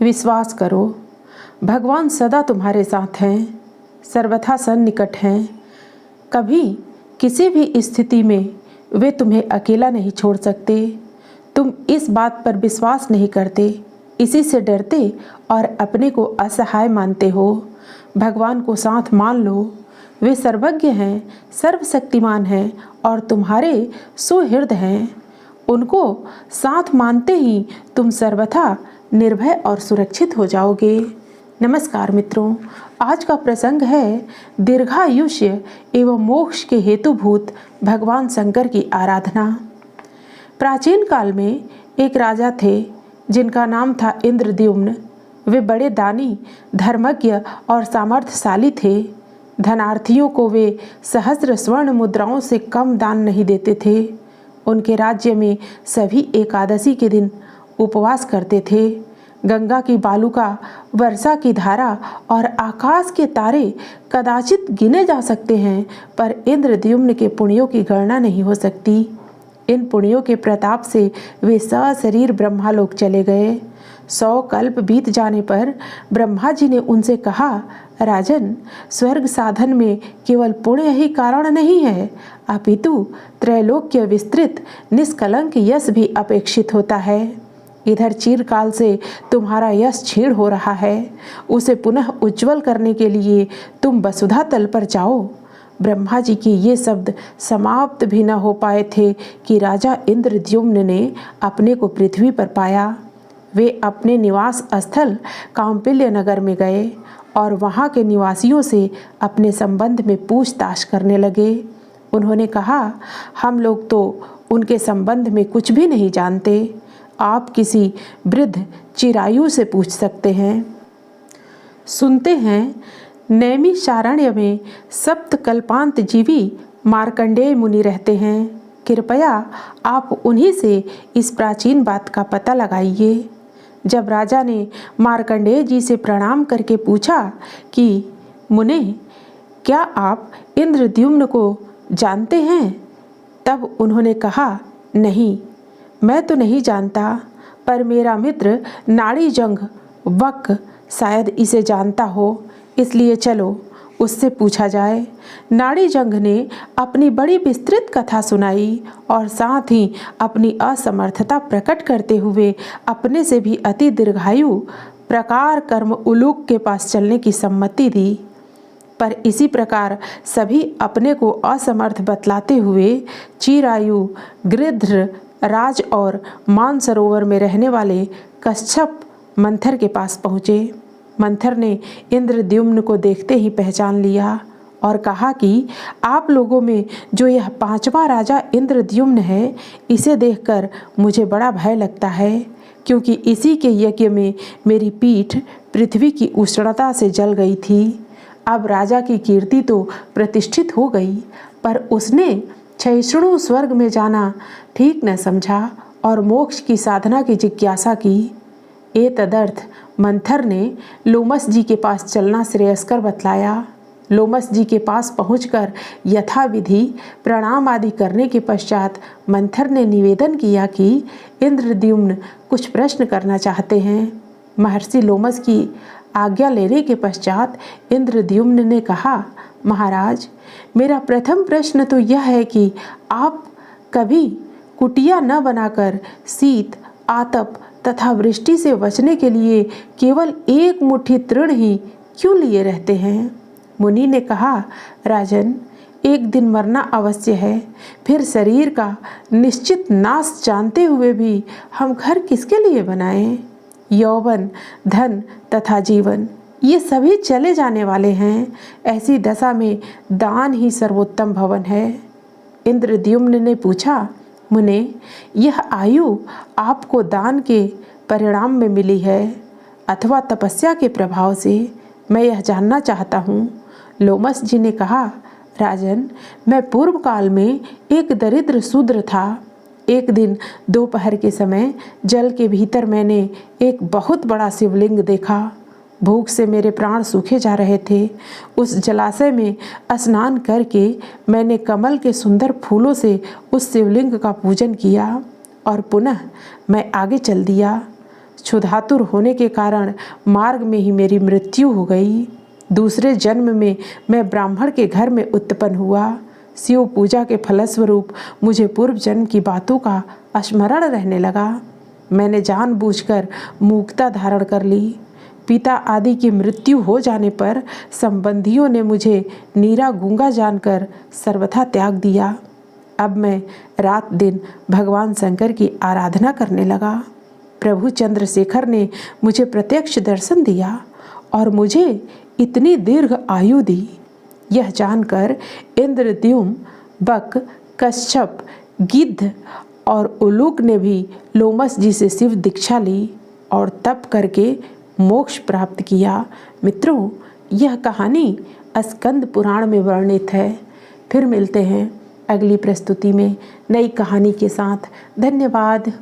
विश्वास करो, भगवान सदा तुम्हारे साथ हैं, सर्वथा सन्निकट हैं। कभी किसी भी स्थिति में वे तुम्हें अकेला नहीं छोड़ सकते। तुम इस बात पर विश्वास नहीं करते, इसी से डरते और अपने को असहाय मानते हो। भगवान को साथ मान लो, वे सर्वज्ञ हैं, सर्वशक्तिमान हैं और तुम्हारे सुहृद हैं। उनको साथ मानते ही तुम सर्वथा निर्भय और सुरक्षित हो जाओगे। नमस्कार मित्रों, आज का प्रसंग है दीर्घायुष्य एवं मोक्ष के हेतुभूत भगवान शंकर की आराधना। प्राचीन काल में एक राजा थे जिनका नाम था इंद्रद्युम्न। वे बड़े दानी, धर्मज्ञ और सामर्थ्यशाली थे। धनार्थियों को वे सहस्र स्वर्ण मुद्राओं से कम दान नहीं देते थे। उनके राज्य में सभी एकादशी के दिन उपवास करते थे। गंगा की बालुका, वर्षा की धारा और आकाश के तारे कदाचित गिने जा सकते हैं, पर इंद्रद्युम्न के पुण्यों की गणना नहीं हो सकती। इन पुण्यों के प्रताप से वे सशरीर ब्रह्मालोक चले गए। 100 कल्प बीत जाने पर ब्रह्मा जी ने उनसे कहा, राजन, स्वर्ग साधन में केवल पुण्य ही कारण नहीं है, अपितु त्रैलोक्य विस्तृत निष्कलंक यश भी अपेक्षित होता है। इधर चिरकाल से तुम्हारा यश क्षीण हो रहा है, उसे पुनः उज्जवल करने के लिए तुम वसुधा तल पर जाओ। ब्रह्मा जी के ये शब्द समाप्त भी न हो पाए थे कि राजा इंद्रद्युम्न ने अपने को पृथ्वी पर पाया। वे अपने निवास स्थल कांपिल्य नगर में गए और वहाँ के निवासियों से अपने संबंध में पूछताछ करने लगे। उन्होंने कहा, हम लोग तो उनके संबंध में कुछ भी नहीं जानते। आप किसी वृद्ध चिरायु से पूछ सकते हैं। सुनते हैं नैमिषारण्य में सप्तकल्पांत जीवी मार्कंडेय मुनि रहते हैं। कृपया आप उन्हीं से इस प्राचीन बात का पता लगाइए। जब राजा ने मार्कंडेय जी से प्रणाम करके पूछा कि मुने, क्या आप इंद्रद्युम्न को जानते हैं? तब उन्होंने कहा, नहीं, मैं तो नहीं जानता, पर मेरा मित्र नाड़ीजंघ वक शायद इसे जानता हो, इसलिए चलो उससे पूछा जाए। नाड़ीजंघ ने अपनी बड़ी विस्तृत कथा सुनाई और साथ ही अपनी असमर्थता प्रकट करते हुए अपने से भी अति दीर्घायु प्रकार कर्म उलूक के पास चलने की सम्मति दी। पर इसी प्रकार सभी अपने को असमर्थ बतलाते हुए चिरायु, गृध्र राज और मानसरोवर में रहने वाले कच्छप मंथर के पास पहुँचे। मंथर ने इंद्रद्युम्न को देखते ही पहचान लिया और कहा कि आप लोगों में जो यह 5वां राजा इंद्रद्युम्न है, इसे देखकर मुझे बड़ा भय लगता है, क्योंकि इसी के यज्ञ में मेरी पीठ पृथ्वी की उष्णता से जल गई थी। अब राजा की कीर्ति तो प्रतिष्ठित हो गई, पर उसने क्षयिष्णु स्वर्ग में जाना ठीक न समझा और मोक्ष की साधना की जिज्ञासा की। एतदर्थ मंथर ने लोमस जी के पास चलना श्रेयस्कर बतलाया। लोमस जी के पास पहुंचकर यथाविधि प्रणाम आदि करने के पश्चात मंथर ने निवेदन किया कि इंद्रद्युम्न कुछ प्रश्न करना चाहते हैं। महर्षि लोमस की आज्ञा लेने के पश्चात इंद्रद्युम्न ने कहा, महाराज, मेरा प्रथम प्रश्न तो यह है कि आप कभी कुटिया न बनाकर शीत, आतप तथा वृष्टि से बचने के लिए केवल एक मुट्ठी तृण ही क्यों लिए रहते हैं? मुनि ने कहा, राजन, एक दिन मरना अवश्य है, फिर शरीर का निश्चित नाश जानते हुए भी हम घर किसके लिए बनाएं? यौवन, धन तथा जीवन, ये सभी चले जाने वाले हैं। ऐसी दशा में दान ही सर्वोत्तम भवन है। इंद्रद्युम्न ने पूछा, मुने, यह आयु आपको दान के परिणाम में मिली है अथवा तपस्या के प्रभाव से? मैं यह जानना चाहता हूँ। लोमस जी ने कहा, राजन, मैं पूर्व काल में एक दरिद्र शूद्र था। एक दिन दोपहर के समय जल के भीतर मैंने एक बहुत बड़ा शिवलिंग देखा। भूख से मेरे प्राण सूखे जा रहे थे। उस जलाशय में स्नान करके मैंने कमल के सुंदर फूलों से उस शिवलिंग का पूजन किया और पुनः मैं आगे चल दिया। क्षुधातुर होने के कारण मार्ग में ही मेरी मृत्यु हो गई। दूसरे जन्म में मैं ब्राह्मण के घर में उत्पन्न हुआ। शिव पूजा के फलस्वरूप मुझे पूर्व जन्म की बातों का स्मरण रहने लगा। मैंने जानबूझकर मूकता धारण कर ली। पिता आदि की मृत्यु हो जाने पर संबंधियों ने मुझे नीरा गूंगा जानकर सर्वथा त्याग दिया। अब मैं रात दिन भगवान शंकर की आराधना करने लगा। प्रभु चंद्रशेखर ने मुझे प्रत्यक्ष दर्शन दिया और मुझे इतनी दीर्घ आयु दी। यह जानकर इंद्रद्युम्न, बक, कश्यप, गिद्ध और उलूक ने भी लोमस जी से शिव दीक्षा ली और तप करके मोक्ष प्राप्त किया। मित्रों, यह कहानी स्कंद पुराण में वर्णित है। फिर मिलते हैं अगली प्रस्तुति में नई कहानी के साथ। धन्यवाद।